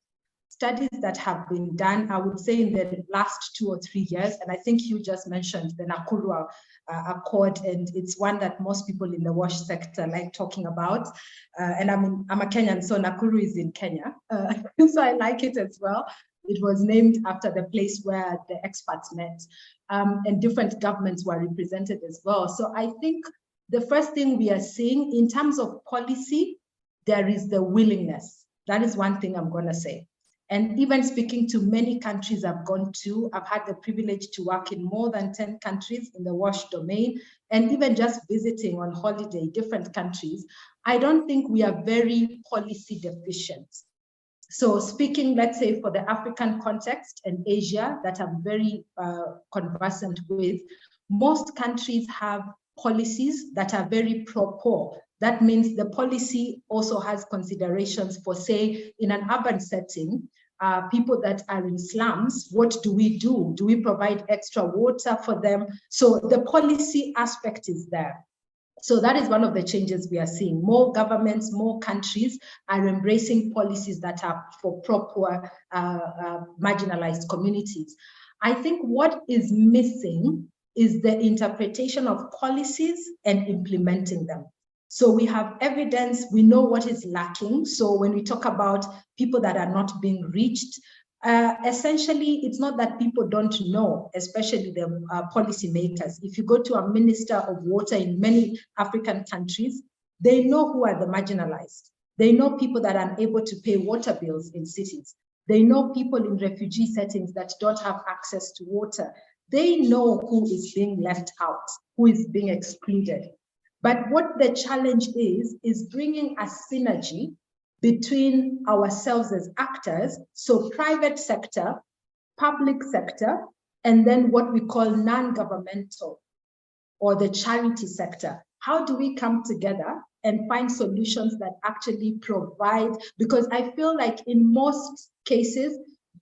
studies that have been done, I would say in the last 2 or 3 years, and I think you just mentioned the Nakuru Accord, and it's one that most people in the WASH sector like talking about. And I'm a Kenyan, so Nakuru is in Kenya, so I like it as well. It was named after the place where the experts met, and different governments were represented as well. So I think the first thing we are seeing in terms of policy, there is the willingness. That is one thing I'm going to say. And even speaking to many countries I've gone to, I've had the privilege to work in more than 10 countries in the WASH domain, and even just visiting on holiday different countries, I don't think we are very policy deficient. So speaking, let's say, for the African context and Asia that I'm very conversant with, most countries have policies that are very pro-poor. That means the policy also has considerations for, say, in an urban setting, people that are in slums, what do we do? Do we provide extra water for them? So the policy aspect is there. So that is one of the changes we are seeing. More governments, more countries are embracing policies that are for proper marginalized communities. I think what is missing is the interpretation of policies and implementing them. So we have evidence, we know what is lacking. So when we talk about people that are not being reached, essentially, it's not that people don't know, especially the policymakers. If you go to a minister of water in many African countries, they know who are the marginalized. They know people that are unable to pay water bills in cities. They know people in refugee settings that don't have access to water. They know who is being left out, who is being excluded. But what the challenge is bringing a synergy between ourselves as actors, so private sector, public sector, and then what we call non-governmental or the charity sector. How do we come together and find solutions that actually provide, because I feel like in most cases,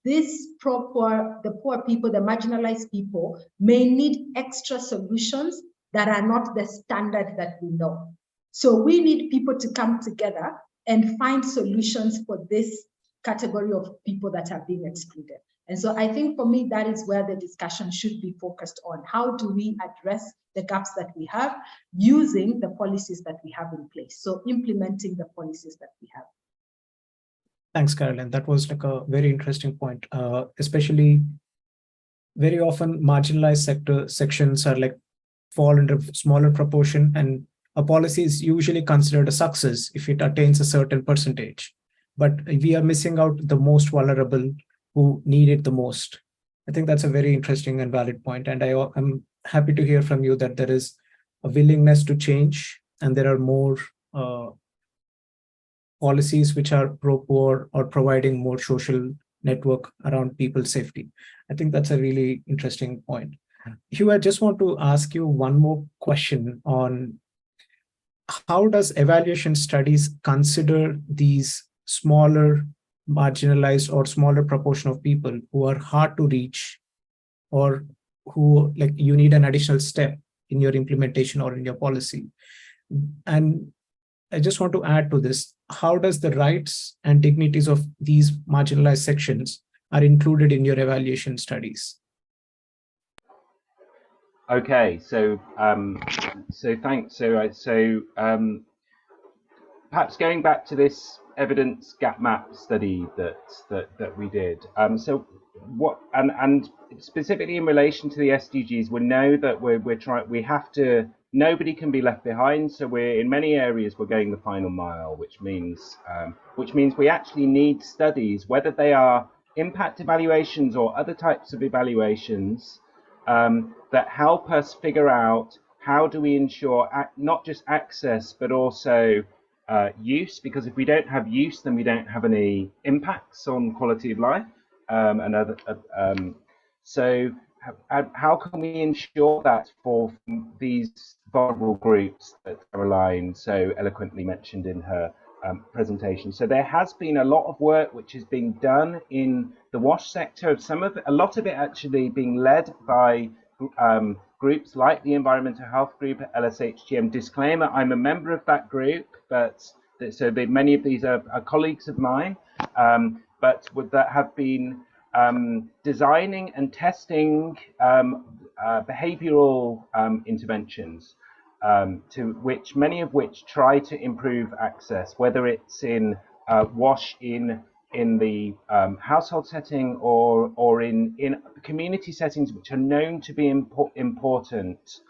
the poor people, the marginalized people may need extra solutions that are not the standard that we know. So we need people to come together and find solutions for this category of people that are being excluded. And so I think for me, that is where the discussion should be focused on. How do we address the gaps that we have using the policies that we have in place? So implementing the policies that we have. Thanks, Carolyn. That was like a very interesting point, especially very often marginalized sections are like fall into smaller proportion, and a policy is usually considered a success if it attains a certain percentage. But we are missing out the most vulnerable who need it the most. I think that's a very interesting and valid point. And I'm happy to hear from you that there is a willingness to change and there are more policies which are pro-poor or providing more social network around people's safety. I think that's a really interesting point. Hugh, I just want to ask you one more question on how does evaluation studies consider these smaller marginalized or smaller proportion of people who are hard to reach or who like you need an additional step in your implementation or in your policy? And I just want to add to this, how does the rights and dignities of these marginalized sections are included in your evaluation studies? Okay, so thanks. Perhaps going back to this evidence gap map study that we did. So what and specifically in relation to the SDGs, we know that we have to. Nobody can be left behind. So we're in many areas we're going the final mile, which means we actually need studies, whether they are impact evaluations or other types of evaluations, that help us figure out how do we ensure not just access but also use, because if we don't have use, then we don't have any impacts on quality of life and other. So how can we ensure that for these vulnerable groups that Caroline so eloquently mentioned in her presentation? So there has been a lot of work which is being done in the WASH sector. A lot of it actually being led by groups like the Environmental Health Group at LSHGM. Disclaimer: I'm a member of that group, but many of these are colleagues of mine, but that have been designing and testing behavioural interventions, to which many of which try to improve access, whether it's in WASH in the household setting or in community settings which are known to be important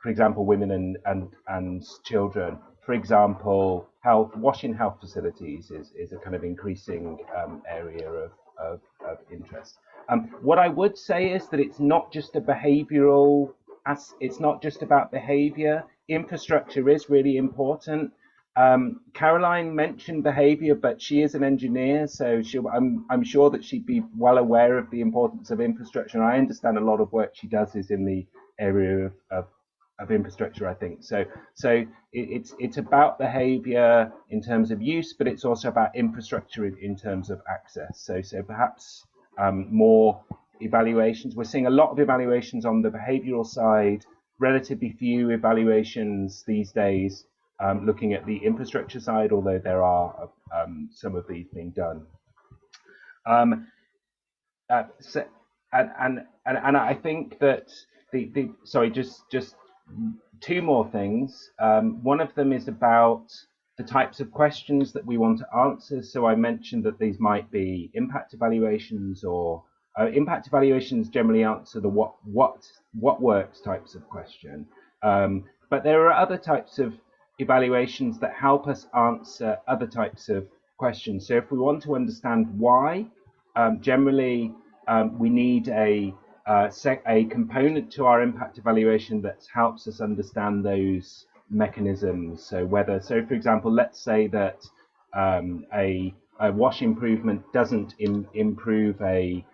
for example, women and children. For example, WASH in health facilities is a kind of increasing area of interest. What I would say is that it's not just it's not just about behavior. Infrastructure is really important. Caroline mentioned behavior, but she is an engineer, so I'm sure that she'd be well aware of the importance of infrastructure. And I understand a lot of work she does is in the area of infrastructure, I think. So it's about behavior in terms of use, but it's also about infrastructure in terms of access. So perhaps more evaluations. We're seeing a lot of evaluations on the behavioral side, relatively few evaluations these days looking at the infrastructure side, although there are some of these being done. And I think that sorry, just two more things. One of them is about the types of questions that we want to answer. So I mentioned that these might be impact evaluations, or impact evaluations generally answer the what works types of question. But there are other types of evaluations that help us answer other types of questions. So if we want to understand why, generally we need a component to our impact evaluation that helps us understand those mechanisms. So for example, let's say that a WASH improvement doesn't improve a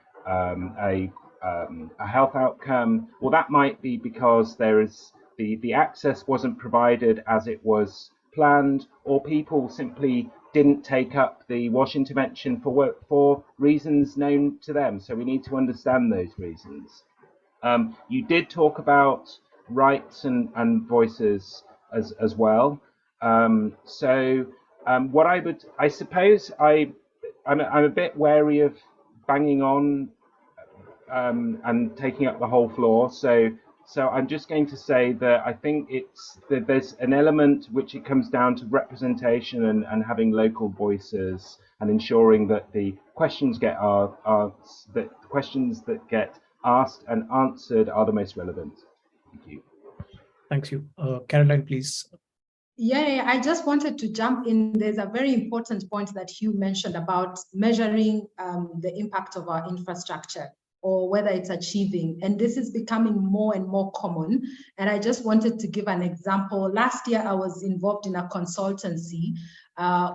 health outcome. Well, that might be because there is the access wasn't provided as it was planned, or people simply didn't take up the WASH intervention for reasons known to them. So we need to understand those reasons. You did talk about rights and voices as well. What I suppose I'm a bit wary of banging on and taking up the whole floor. So I'm just going to say that I think there's an element which it comes down to representation and having local voices and ensuring that the questions that get asked and answered are the most relevant. Thank you. Thank you. Caroline, please. Yeah, I just wanted to jump in. There's a very important point that Hugh mentioned about measuring the impact of our infrastructure or whether it's achieving. And this is becoming more and more common. And I just wanted to give an example. Last year, I was involved in a consultancy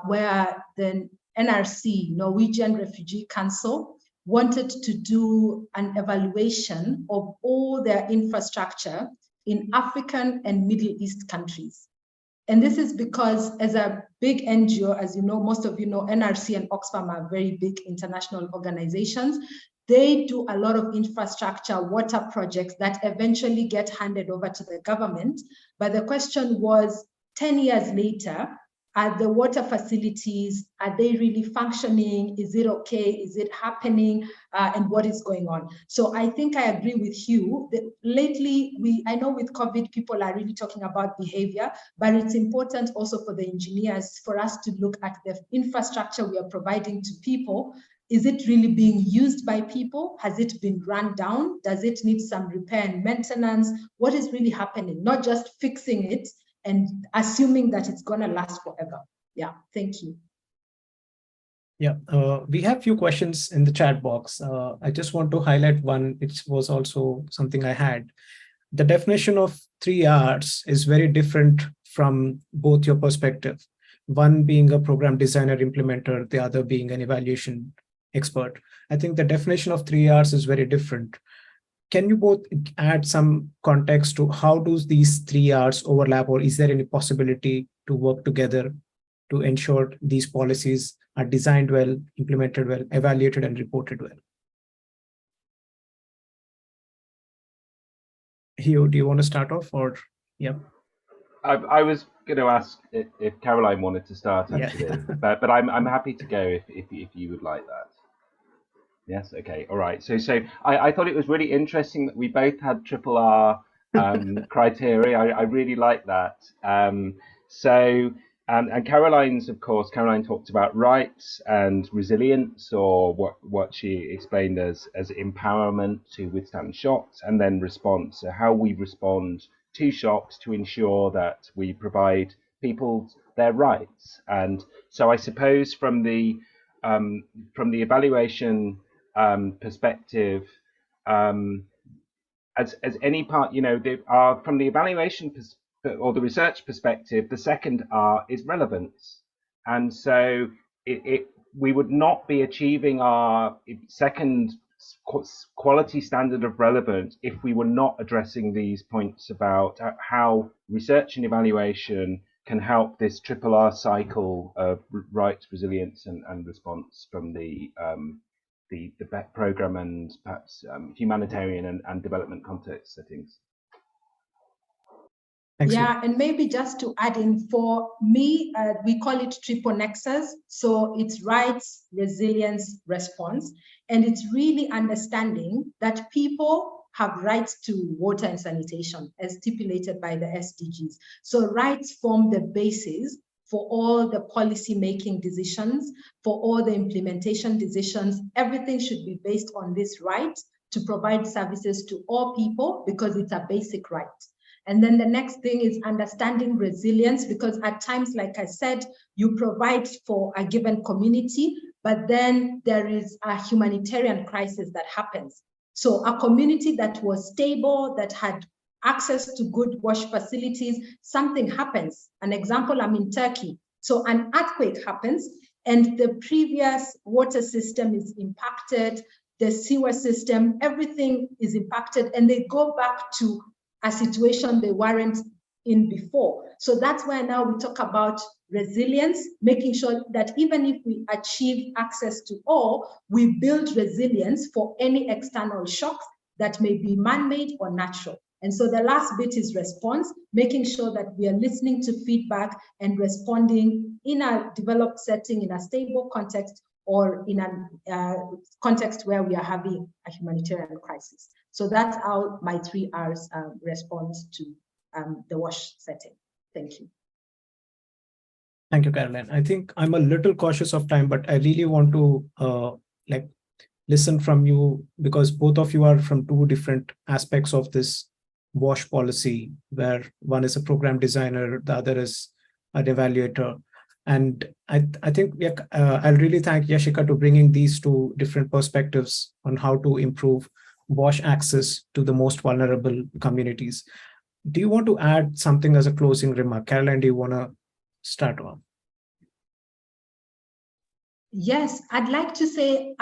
where the NRC, Norwegian Refugee Council, wanted to do an evaluation of all their infrastructure in African and Middle East countries. And this is because as a big NGO, as you know, most of you know, NRC and OXFAM are very big international organizations. They do a lot of infrastructure, water projects that eventually get handed over to the government. But the question was, 10 years later, are the water facilities, are they really functioning? Is it okay? Is it happening? And what is going on? So I think I agree with Hugh that lately, I know with COVID, people are really talking about behavior, but it's important also for the engineers for us to look at the infrastructure we are providing to people. Is it really being used by people? Has it been run down? Does it need some repair and maintenance? What is really happening? Not just fixing it and assuming that it's going to last forever. Yeah, thank you. Yeah, we have a few questions in the chat box. I just want to highlight one, which was also something I had. The definition of 3 Rs is very different from both your perspective. One being a program designer, implementer, the other being an evaluation expert. I think the definition of 3 Rs is very different. Can you both add some context to how do these 3 Rs overlap, or is there any possibility to work together to ensure these policies are designed well, implemented well, evaluated and reported well? Hugh, do you want to start off, or yeah? I was going to ask if Caroline wanted to start actually, yeah. but I'm happy to go if you would like that. Yes. Okay. All right. So I thought it was really interesting that we both had triple R criteria. I really like that. And Caroline talked about rights and resilience, or what she explained as empowerment to withstand shocks, and then response. So how we respond to shocks to ensure that we provide people their rights. And so I suppose from the evaluation perspective, as any part, from the evaluation or the research perspective, the second R is relevance, and so we would not be achieving our second quality standard of relevance if we were not addressing these points about how research and evaluation can help this triple R cycle of rights, resilience, and response from the program and perhaps humanitarian and development context settings. Thanks. Yeah, and maybe just to add in, for me, we call it triple nexus. So it's rights, resilience, response. And it's really understanding that people have rights to water and sanitation as stipulated by the SDGs. So rights form the basis for all the policy making decisions, for all the implementation decisions. Everything should be based on this right to provide services to all people because it's a basic right. And then the next thing is understanding resilience, because at times, like I said, you provide for a given community, but then there is a humanitarian crisis that happens. So a community that was stable, that had access to good wash facilities, something happens. An example, I'm in Turkey. So an earthquake happens and the previous water system is impacted, the sewer system, everything is impacted, and they go back to a situation they weren't in before. So that's why now we talk about resilience, making sure that even if we achieve access to all, we build resilience for any external shocks that may be man-made or natural. And so the last bit is response, making sure that we are listening to feedback and responding in a developed setting, in a stable context, or in a context where we are having a humanitarian crisis. So that's how my 3 R's respond to the WASH setting. Thank you. Thank you, Caroline. I think I'm a little cautious of time, but I really want to listen from you, because both of you are from 2 different aspects of this WASH policy, where one is a program designer, the other is an evaluator. And I think I'll really thank Yashika to bringing these 2 different perspectives on how to improve WASH access to the most vulnerable communities. Do you want to add something as a closing remark? Caroline, do you want to start on? Yes, I'd like to say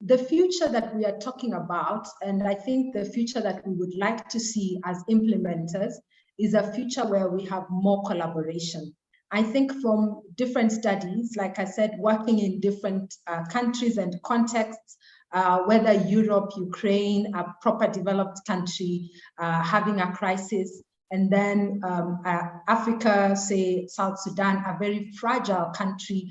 the future that we are talking about, and I think the future that we would like to see as implementers, is a future where we have more collaboration. I think from different studies, like I said, working in different countries and contexts, whether Europe, Ukraine, a proper developed country having a crisis, and then Africa, say South Sudan, a very fragile country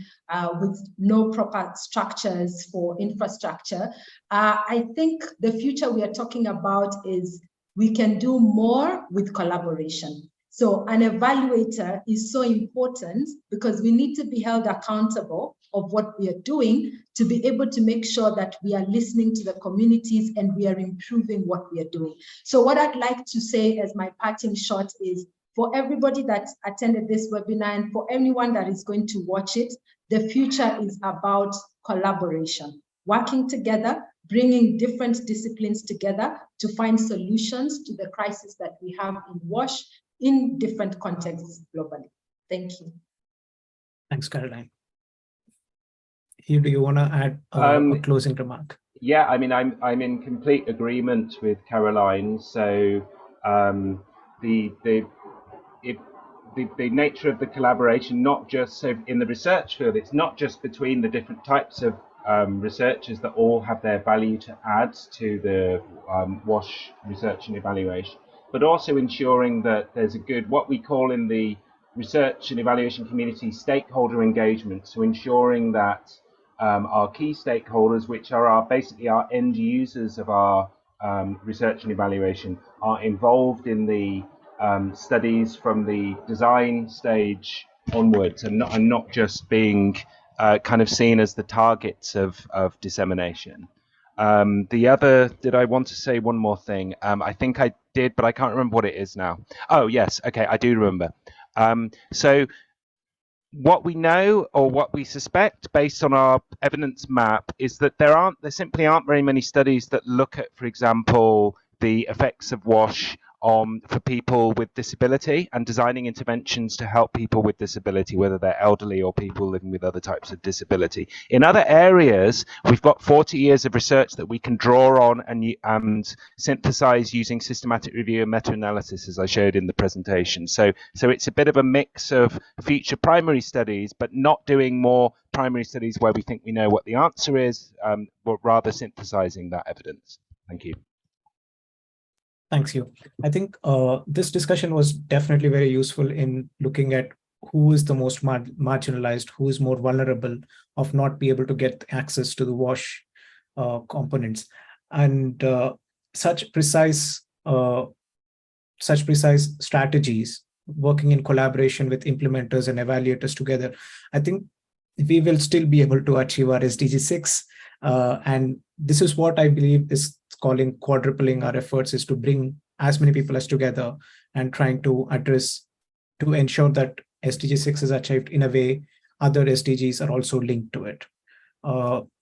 with no proper structures for infrastructure. I think the future we are talking about is we can do more with collaboration. So an evaluator is so important because we need to be held accountable of what we are doing to be able to make sure that we are listening to the communities and we are improving what we are doing. So what I'd like to say as my parting shot is, for everybody that attended this webinar and for anyone that is going to watch it, the future is about collaboration, working together, bringing different disciplines together to find solutions to the crisis that we have in WASH in different contexts globally. Thank you. Thanks, Caroline. Hugh, do you want to add a closing remark? Yeah, I mean, I'm in complete agreement with Caroline. So the nature of the collaboration, not just so in the research field, it's not just between the different types of researchers that all have their value to add to the WASH research and evaluation, but also ensuring that there's a good, what we call in the research and evaluation community, stakeholder engagement. So ensuring that our key stakeholders, which are basically our end users of our research and evaluation, are involved in the studies from the design stage onwards, and not just being kind of seen as the targets of dissemination. The other, did I want to say one more thing? I think I did, but I can't remember what it is now. Oh, yes. Okay, I do remember. So what we know, or what we suspect based on our evidence map, is that there simply aren't very many studies that look at, for example, the effects of WASH for people with disability and designing interventions to help people with disability, whether they're elderly or people living with other types of disability. In other areas, we've got 40 years of research that we can draw on and synthesize using systematic review and meta-analysis, as I showed in the presentation. So it's a bit of a mix of future primary studies, but not doing more primary studies where we think we know what the answer is, but rather synthesizing that evidence. Thank you. Thanks, Hugh. I think this discussion was definitely very useful in looking at who is the most marginalized, who is more vulnerable of not be able to get access to the WASH components, and such precise strategies working in collaboration with implementers and evaluators together. I think we will still be able to achieve our SDG 6, and this is what I believe is calling quadrupling our efforts, is to bring as many people as together and trying to ensure that SDG 6 is achieved in a way other SDGs are also linked to it.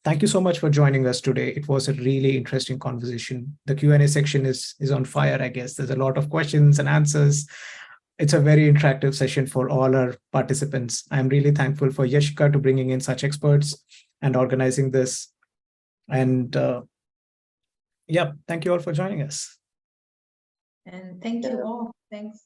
Thank you so much for joining us today. It was a really interesting conversation. The Q&A section is on fire, I guess. There's a lot of questions and answers. It's a very interactive session for all our participants. I'm really thankful for Yashika to bringing in such experts and organizing this. And yeah, thank you all for joining us. And thank you all. Thanks.